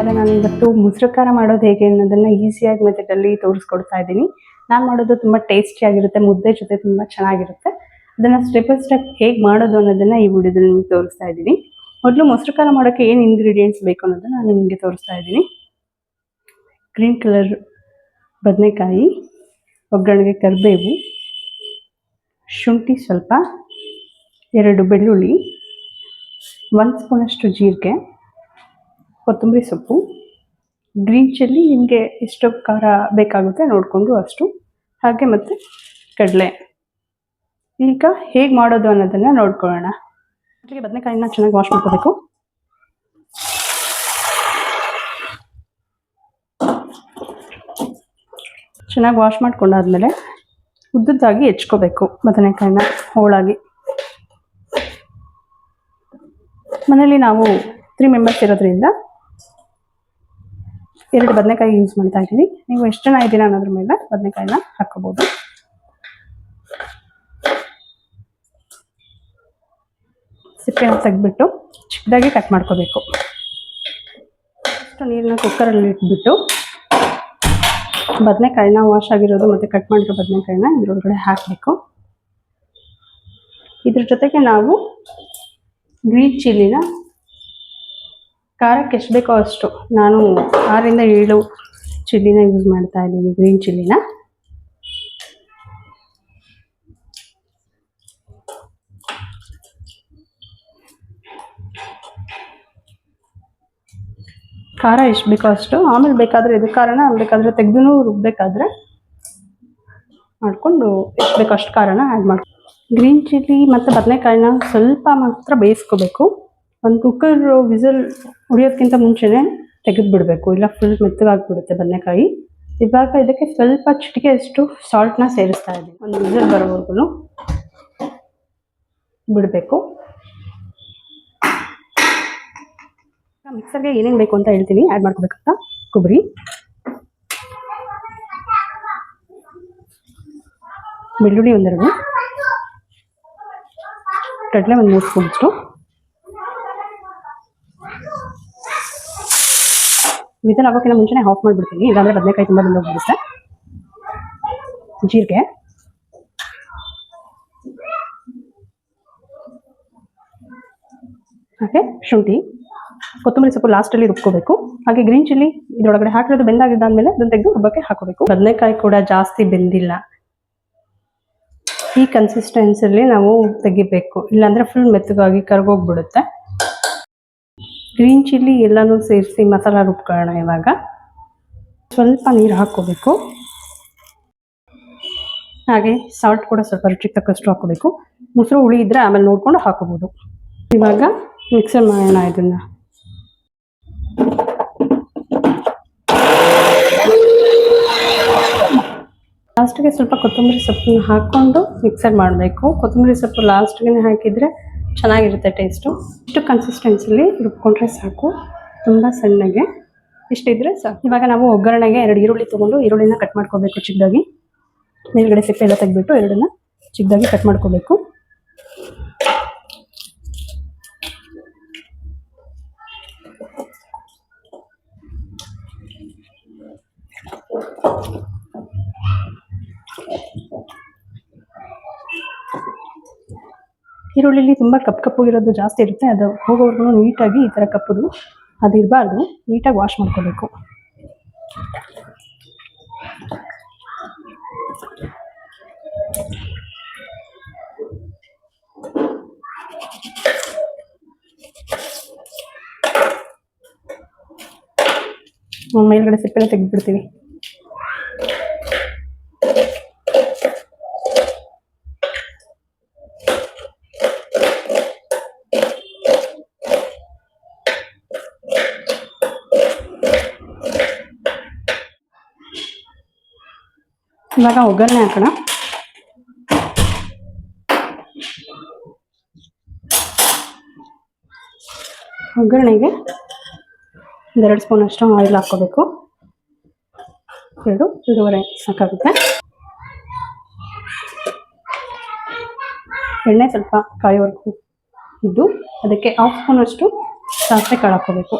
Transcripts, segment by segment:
ನಮಸ್ಕಾರ. ನಾನು ಇವತ್ತು ಮೊಸರು ಖಾರ ಮಾಡೋದು ಹೇಗೆ ಅನ್ನೋದನ್ನು ಈಸಿಯಾಗಿ ಮೆಥಡಲ್ಲಿ ತೋರಿಸ್ಕೊಡ್ತಾ ಇದ್ದೀನಿ. ನಾನು ಮಾಡೋದು ತುಂಬ ಟೇಸ್ಟಿಯಾಗಿರುತ್ತೆ, ಮುದ್ದೆ ಜೊತೆ ತುಂಬ ಚೆನ್ನಾಗಿರುತ್ತೆ. ಅದನ್ನು ಸ್ಟೆಪ್ ಬೈ ಸ್ಟೆಪ್ ಹೇಗೆ ಮಾಡೋದು ಅನ್ನೋದನ್ನು ಈ ವಿಡಿಯೋದಲ್ಲಿ ನಿಮಗೆ ತೋರಿಸ್ತಾ ಇದ್ದೀನಿ. ಮೊದಲು ಮೊಸರು ಖಾರ ಮಾಡೋಕ್ಕೆ ಏನು ಇಂಗ್ರೀಡಿಯೆಂಟ್ಸ್ ಬೇಕು ಅನ್ನೋದನ್ನು ನಾನು ನಿಮಗೆ ತೋರಿಸ್ತಾ ಇದ್ದೀನಿ. ಗ್ರೀನ್ ಕಲರ್ ಬದನೆಕಾಯಿ, ಒಗ್ಗರಣೆಗೆ ಕರಿಬೇವು, ಶುಂಠಿ ಸ್ವಲ್ಪ, 2 ಬೆಳ್ಳುಳ್ಳಿ, 1 ಸ್ಪೂನಷ್ಟು ಜೀರಿಗೆ, ಕೊತ್ತಂಬರಿ ಸೊಪ್ಪು, ಗ್ರೀನ್ ಚಿಲ್ಲಿ ನಿಮಗೆ ಎಷ್ಟು ಖಾರ ಬೇಕಾಗುತ್ತೆ ನೋಡಿಕೊಂಡು ಅಷ್ಟು, ಹಾಗೆ ಮತ್ತು ಕಡಲೆ. ಈಗ ಹೇಗೆ ಮಾಡೋದು ಅನ್ನೋದನ್ನು ನೋಡ್ಕೊಳ್ಳೋಣ. ಮೊದಲಿಗೆ ಬದನೆಕಾಯಿನ ಚೆನ್ನಾಗಿ ವಾಶ್ ಮಾಡ್ಕೋಬೇಕು. ಚೆನ್ನಾಗಿ ವಾಶ್ ಮಾಡ್ಕೊಂಡಾದ್ಮೇಲೆ ಉದ್ದುದ್ದಾಗಿ ಹೆಚ್ಕೋಬೇಕು ಬದನೆಕಾಯಿನ ಹೋಳಾಗಿ. ಮನೇಲಿ ನಾವು 3 ಮೆಂಬರ್ಸ್ ಇರೋದ್ರಿಂದ 2 ಬದನೆಕಾಯಿ ಯೂಸ್ ಮಾಡ್ತಾ ಇದ್ದೀನಿ. ನೀವು ಎಷ್ಟು ಜನ ಇದ್ದೀರಾ ಅನ್ನೋದ್ರ ಮೇಲೆ ಬದನೆಕಾಯಿನ ಹಾಕೋಬಹುದು. ಸಿಪ್ಪೆನ ತೆಗೆದ್ಬಿಟ್ಟು ಚಿಕ್ಕದಾಗಿ ಕಟ್ ಮಾಡ್ಕೋಬೇಕು. ಅಷ್ಟು ನೀರನ್ನ ಕುಕ್ಕರಲ್ಲಿ ಇಟ್ಬಿಟ್ಟು ಬದನೆಕಾಯಿನ ವಾಶ್ ಆಗಿರೋದು ಮತ್ತು ಕಟ್ ಮಾಡಿರೋ ಬದನೆಕಾಯಿನ ಇದ್ರೊಳಗಡೆ ಹಾಕಬೇಕು. ಇದ್ರ ಜೊತೆಗೆ ನಾವು ಗ್ರೀನ್ ಚಿಲ್ಲಿನ ಖಾರಕ್ಕೆ ಎಷ್ಟು ಬೇಕೋ ಅಷ್ಟು, ನಾನು 6 ರಿಂದ 7 ಚಿಲ್ಲಿನ ಯೂಸ್ ಮಾಡ್ತಾ ಇದ್ದೀನಿ, ಗ್ರೀನ್ ಚಿಲ್ಲಿನ. ಖಾರ ಎಷ್ಟು ಬೇಕೋ ಅಷ್ಟು, ಆಮೇಲೆ ಬೇಕಾದರೆ ಇದಕ್ಕೆ ಖಾರನ ಬೇಕಾದರೆ ತೆಗೆದು ರುಬ್ಬಬೇಕಾದ್ರೆ ಮಾಡಿಕೊಂಡು ಎಷ್ಟು ಬೇಕೋ ಅಷ್ಟು ಖಾರನ ಆ್ಯಡ್ ಮಾಡಿ. ಗ್ರೀನ್ ಚಿಲ್ಲಿ ಮತ್ತು ಬದನೆಕಾಯಿನ ಸ್ವಲ್ಪ ಮಾತ್ರ ಬೇಯಿಸ್ಕೋಬೇಕು. ಒಂದು ಕುಕ್ಕರ್ ವಿಸಲ್ ಹೊಡಿಯೋದಕ್ಕಿಂತ ಮುಂಚೆನೇ ತೆಗೆದುಬಿಡಬೇಕು, ಇಲ್ಲ ಫುಲ್ ಮೆತ್ತಗಾಗ್ಬಿಡುತ್ತೆ ಬದನೆಕಾಯಿ. ಇವಾಗ ಇದಕ್ಕೆ ಸ್ವಲ್ಪ ಚಿಟಿಕೆ ಅಷ್ಟು ಸಾಲ್ಟ್ನ ಸೇರಿಸ್ತಾ ಇದ್ದೀನಿ. ಒಂದು ವಿಸಲ್ ಬರೋವರೆಗೂ ಬಿಡಬೇಕು. ಮಿಕ್ಸರ್ಗೆ ಏನೇನು ಬೇಕು ಅಂತ ಹೇಳ್ತೀನಿ, ಆ್ಯಡ್ ಮಾಡ್ಕೋಬೇಕಂತ. ಕೊಬ್ಬರಿ, ಬೆಳ್ಳುಳ್ಳಿ 1-2, ಕಡಲೆ 1-3 ಸ್ಪೂನಷ್ಟು, ವಿಸಲ್ ಆಗೋಕ್ಕಿಂತ ಮುಂಚೆನೇ ಆಫ್ ಮಾಡಿಬಿಡ್ತೀನಿ, ಇಲ್ಲಾಂದರೆ ಬದನೆಕಾಯಿ ತುಂಬ ಬೆಂದೋಗ್ಬಿಡುತ್ತೆ. ಜೀರಿಗೆ, ಹಾಗೆ ಶುಂಠಿ, ಕೊತ್ತಂಬರಿ ಸೊಪ್ಪು ಲಾಸ್ಟಲ್ಲಿ ರುಬ್ಕೋಬೇಕು. ಹಾಗೆ ಗ್ರೀನ್ ಚಿಲ್ಲಿ ಇದರೊಳಗಡೆ ಹಾಕಿರೋದು ಬೆಂದಾಗಿದ್ದಾದ್ಮೇಲೆ ಅದನ್ನು ತೆಗೆದು ರುಬ್ಬಕ್ಕೆ ಹಾಕೋಬೇಕು. ಬದನೆಕಾಯಿ ಕೂಡ ಜಾಸ್ತಿ ಬೆಂದಿಲ್ಲ, ಈ ಕನ್ಸಿಸ್ಟೆನ್ಸಿಯಲ್ಲಿ ನಾವು ತೆಗಿಬೇಕು, ಇಲ್ಲಾಂದರೆ ಫುಲ್ ಮೆತ್ತಗಾಗಿ ಕರ್ಗೋಗ್ಬಿಡುತ್ತೆ. ಗ್ರೀನ್ ಚಿಲ್ಲಿ ಎಲ್ಲನೂ ಸೇರಿಸಿ ಮಸಾಲ ರುಬ್ಕೊಳ್ಳೋಣ. ಇವಾಗ ಸ್ವಲ್ಪ ನೀರು ಹಾಕ್ಕೋಬೇಕು. ಹಾಗೆ ಸಾಲ್ಟ್ ಕೂಡ ಸ್ವಲ್ಪ ರುಚಿಗೆ ತಕ್ಕಷ್ಟು ಹಾಕೋಬೇಕು. ಮೊಸರು ಹುಳಿ ಇದ್ದರೆ ಆಮೇಲೆ ನೋಡ್ಕೊಂಡು ಹಾಕೋಬೋದು. ಇವಾಗ ಮಿಕ್ಸರ್ ಮಾಡೋಣ ಇದನ್ನು. ಲಾಸ್ಟಿಗೆ ಸ್ವಲ್ಪ ಕೊತ್ತಂಬರಿ ಸೊಪ್ಪನ್ನು ಹಾಕ್ಕೊಂಡು ಮಿಕ್ಸರ್ ಮಾಡಬೇಕು. ಕೊತ್ತಂಬರಿ ಸೊಪ್ಪು ಲಾಸ್ಟಿಗೆ ಹಾಕಿದರೆ ಚೆನ್ನಾಗಿರುತ್ತೆ ಟೇಸ್ಟು. ಇಷ್ಟು ಕನ್ಸಿಸ್ಟೆನ್ಸಿಲಿ ರುಬ್ಕೊಂಡ್ರೆ ಸಾಕು, ತುಂಬ ಸಣ್ಣಗೆ ಇಷ್ಟಿದ್ರೆ ಸಾಕು. ಇವಾಗ ನಾವು ಒಗ್ಗರಣೆಗೆ 2 ಈರುಳ್ಳಿ ತೊಗೊಂಡು ಈರುಳ್ಳಿನ ಕಟ್ ಮಾಡ್ಕೋಬೇಕು ಚಿಕ್ಕದಾಗಿ. ಮೇಲ್ಗಡೆ ಸಿಪ್ಪೆ ಎಲ್ಲ ತೆಗೆದ್ಬಿಟ್ಟು 2ನ್ನ ಚಿಕ್ಕದಾಗಿ ಕಟ್ ಮಾಡ್ಕೋಬೇಕು. ಈರುಳ್ಳಿಲಿ ತುಂಬ ಕಪ್ಪಗಿರೋದು ಜಾಸ್ತಿ ಇರುತ್ತೆ, ಅದು ಹೋಗೋವರೆಗೂ ನೀಟಾಗಿ ಈ ಥರ ಕಪ್ಪದು ಅದು ಇರಬಾರ್ದು, ನೀಟಾಗಿ ವಾಶ್ ಮಾಡ್ಕೋಬೇಕು. ಮೇಲ್ಗಡೆ ಸಿಪ್ಪೆಲ್ಲ ತೆಗೆದ್ಬಿಡ್ತೀವಿ. ಇವಾಗ ಒಗ್ಗರಣೆ ಹಾಕೋಣ. ಒಗ್ಗರಣೆಗೆ 2 ಸ್ಪೂನಷ್ಟು ಆಯಿಲ್ ಹಾಕ್ಕೋಬೇಕು. 2-2.5 ಸಾಕಾಗುತ್ತೆ. ಎಣ್ಣೆ ಸ್ವಲ್ಪ ಕಾಯೋವರೆಗೂ ಇದ್ದು ಅದಕ್ಕೆ 1/2 ಸ್ಪೂನಷ್ಟು ಸಾಸಿವೆ ಕಾಳು ಹಾಕೋಬೇಕು.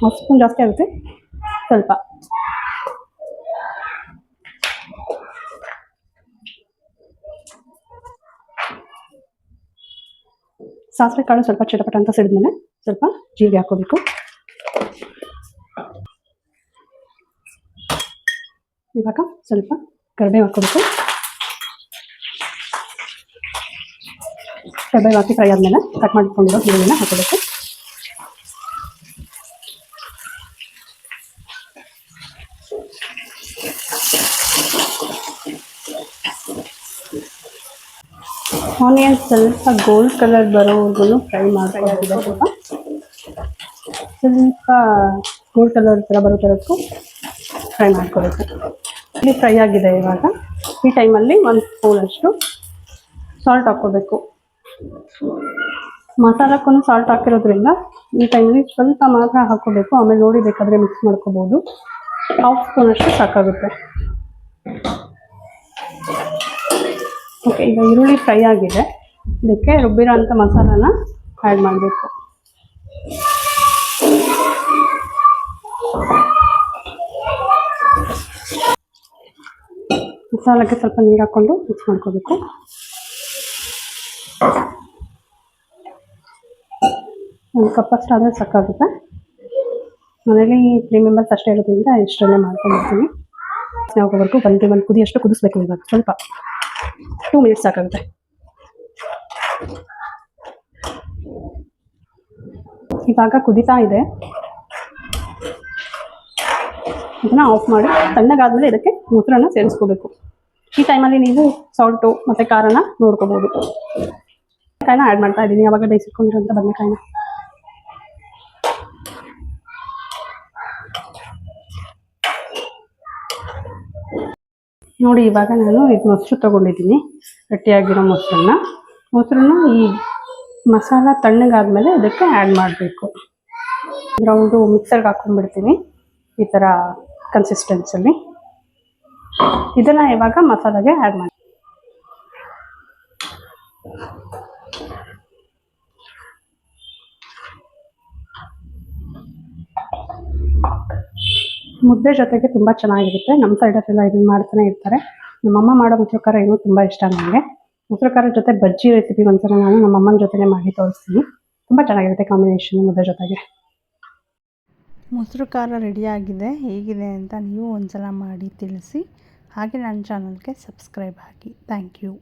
1 ಸ್ಪೂನ್ ಜಾಸ್ತಿ ಆಗುತ್ತೆ ಸ್ವಲ್ಪ. ಸಾಸಿವೆ ಕಾಳು ಸ್ವಲ್ಪ ಚಟಪಟ ಅಂತ ಸಿಡಿದ್ಮೇಲೆ ಸ್ವಲ್ಪ ಜೀರಿಗೆ ಹಾಕೋಬೇಕು. ಇವಾಗ ಸ್ವಲ್ಪ ಕರಿಬೇವು ಹಾಕೋಬೇಕು. ಕರಿಬೇವು ಹಾಕಿ ಫ್ರೈ ಆದಮೇಲೆ ಕಟ್ ಮಾಡಿಕೊಂಡಿರೋ ಈರುಳ್ಳಿನ ಹಾಕೋಬೇಕು. ಆನಿಯನ್ ಸ್ವಲ್ಪ ಗೋಲ್ಡ್ ಕಲರ್ ಬರೋವರೆಗೂ ಫ್ರೈ ಮಾಡಬೇಕಾಗಿದೆ. ಸ್ವಲ್ಪ ಗೋಲ್ಡ್ ಕಲರ್ ಥರ ಬರೋ ಥರಕ್ಕೂ ಫ್ರೈ ಮಾಡ್ಕೋಬೇಕು. ಇಲ್ಲಿ ಫ್ರೈ ಆಗಿದೆ. ಇವಾಗ ಈ ಟೈಮಲ್ಲಿ 1 ಸ್ಪೂನಷ್ಟು ಸಾಲ್ಟ್ ಹಾಕ್ಕೋಬೇಕು. ಮಸಾಲಕ್ಕೂ ಸಾಲ್ಟ್ ಹಾಕಿರೋದ್ರಿಂದ ಈ ಟೈಮಲ್ಲಿ ಸ್ವಲ್ಪ ಮಾತ್ರ ಹಾಕ್ಕೋಬೇಕು. ಆಮೇಲೆ ನೋಡಿ ಬೇಕಾದರೆ ಮಿಕ್ಸ್ ಮಾಡ್ಕೋಬೋದು. 1/2 ಸ್ಪೂನಷ್ಟು ಸಾಕಾಗುತ್ತೆ. ಓಕೆ, ಈಗ ಈರುಳ್ಳಿ ಫ್ರೈ ಆಗಿದೆ. ಇದಕ್ಕೆ ರುಬ್ಬಿರೋ ಅಂಥ ಮಸಾಲಾನ ಆ್ಯಡ್ ಮಾಡಬೇಕು. ಮಸಾಲಕ್ಕೆ ಸ್ವಲ್ಪ ನೀರು ಹಾಕ್ಕೊಂಡು ಮಿಕ್ಸ್ ಮಾಡ್ಕೋಬೇಕು. ಒಂದು ಕಪ್ಪಷ್ಟು ಆದರೆ ಸಾಕಾಗುತ್ತೆ. ಮನೇಲಿ 3 ಮೆಂಬರ್ಸ್ ಅಷ್ಟೇ ಇರೋದ್ರಿಂದ ಇಷ್ಟರಲ್ಲೇ ಮಾಡ್ಕೊಂಡಿರ್ತೀನಿ. ಹೋಗೋವರೆಗೂ ಒಂದು ಕುದಿಯಷ್ಟು ಕುದಿಸ್ಬೇಕು. ಇವಾಗ ಸ್ವಲ್ಪ 2 ಮಿನಿಟ್ಸ್ ಸಾಕಾಗುತ್ತೆ. ಇವಾಗ ಕುದಿತಾ ಇದೆ. ಇದನ್ನು ಆಫ್ ಮಾಡಿ ತಣ್ಣಗಾದ್ಮೇಲೆ ಇದಕ್ಕೆ ಮೊಸರನ್ನ ಸೇರಿಸ್ಕೋಬೇಕು. ಈ ಟೈಮಲ್ಲಿ ನೀವು ಸಾಲ್ಟು ಮತ್ತು ಖಾರನ ನೋಡ್ಕೋಬೋದು. ಕಾಯಿನ ಆ್ಯಡ್ ಮಾಡ್ತಾ ಇದ್ದೀನಿ. ಯಾವಾಗ ಬೇಯಿಸಿಟ್ಕೊಂಡಿರೋಂಥ ಬದನೆಕಾಯಿನ ನೋಡಿ. ಇವಾಗ ನಾನು ಇದು ಮೊಸರು ತೊಗೊಂಡಿದ್ದೀನಿ, ಗಟ್ಟಿಯಾಗಿರೋ ಮೊಸರನ್ನ ಈ ಮಸಾಲ ತಣ್ಣಗಾದ್ಮೇಲೆ ಇದಕ್ಕೆ ಆ್ಯಡ್ ಮಾಡಬೇಕು. ರೌಂಡು ಮಿಕ್ಸರ್ಗೆ ಹಾಕ್ಕೊಂಡ್ಬಿಡ್ತೀನಿ ಈ ಥರ ಕನ್ಸಿಸ್ಟೆನ್ಸಲ್ಲಿ. ಇದನ್ನು ಇವಾಗ ಮಸಾಲೆಗೆ ಆ್ಯಡ್ ಮಾಡಿ. ಮುದ್ದೆ ಜೊತೆಗೆ ತುಂಬ ಚೆನ್ನಾಗಿರುತ್ತೆ. ನಮ್ಮ ಸೈಡಲ್ಲೆಲ್ಲ ಇದನ್ನು ಮಾಡ್ತಾನೆ ಇರ್ತಾರೆ. ನಮ್ಮಮ್ಮ ಮಾಡೋ ಮೊಸರು ಖಾರ ಇನ್ನೂ ತುಂಬ ಇಷ್ಟ ನನಗೆ. ಮೊಸರು ಖಾರದ ಜೊತೆ ಬಜ್ಜಿ ರೆಸಿಪಿ ಒಂದ್ಸಲ ನಾನು ನಮ್ಮಮ್ಮನ ಜೊತೆನೇ ಮಾಡಿ ತೋರಿಸ್ತೀನಿ. ತುಂಬ ಚೆನ್ನಾಗಿರುತ್ತೆ ಕಾಂಬಿನೇಷನ್ ಮುದ್ದೆ ಜೊತೆಗೆ. ಮೊಸರು ಖಾರ ರೆಡಿಯಾಗಿದೆ. ಹೇಗಿದೆ ಅಂತ ನೀವು ಒಂದ್ಸಲ ಮಾಡಿ ತಿಳಿಸಿ. ಹಾಗೆ ನನ್ನ ಚಾನಲ್ಗೆ ಸಬ್ಸ್ಕ್ರೈಬ್ ಆಗಿ. Thank you.